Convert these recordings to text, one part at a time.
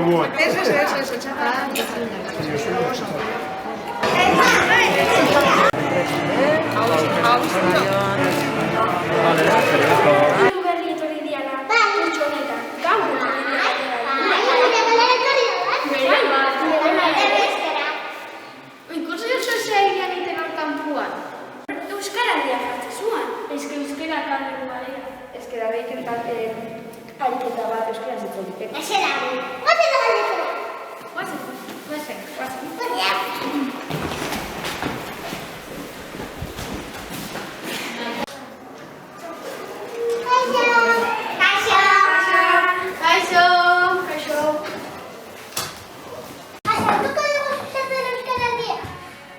robot. Eso, chaval. Ariketa bat euskaraz hitz egiten. Esera, guazen da galdekora. Guazen.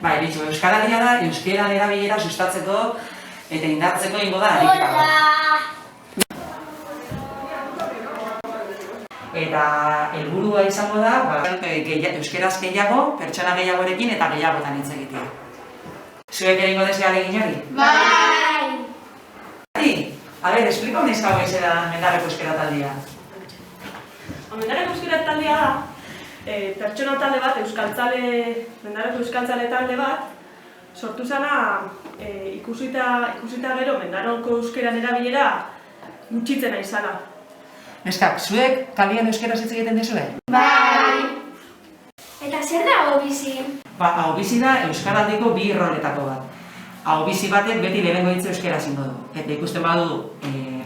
Bai, bitxo, Euskaraldia da, euskeran erabilera sustatzeko eta indartzeko ingo da ariketa bat. Eta helburua izango da, euskeraz gehiago, pertsona gehiagorekin eta gehiagotan hitz egitea. Zuek egingo desea ahalegin hori? Bai! A ber, explica un izkago izera Mendarreko Euskera Taldea. Mendarreko Euskera Taldea da, pertsona talde bat, Mendarreko Euskaltzale talde bat, sortu zana ikusita gero Mendarreko Euskeran erabilera gutxitzen ari zana. Neskak, zuek kalian euskeraz hitz egiten duzue? Bai! Eta zer da ahobizi? Ahobizi da Euskaraldeko bi roletako bat. Ahobizi batek beti lehenengo hitz euskeraz ingo du. Eta ikusten badu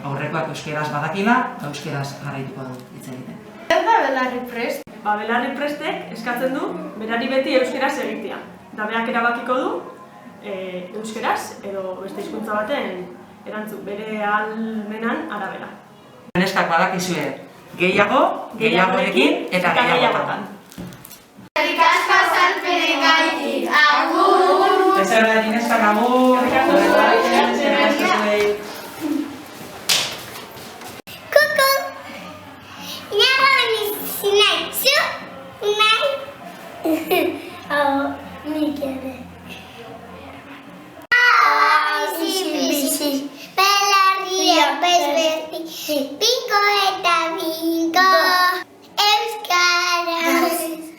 aurrekoak euskeraz badakila, euskeraz jarraituko du hitz egiten. Zer da belarri prest? Belarri prestek eskatzen du, berari beti euskeraz egitea. Da berak erabakiko du, euskeraz edo beste hizkuntza baten erantzun, bere ahalmenan arabera. Neskak badakizue, gehiagorekin eta gehiagotan. Eskerrik asko azalpenen gaitik, agur! Ezer da neskak agur! Kuku! Inago benizi nahi, zu? Nahi? Hau, nik ere.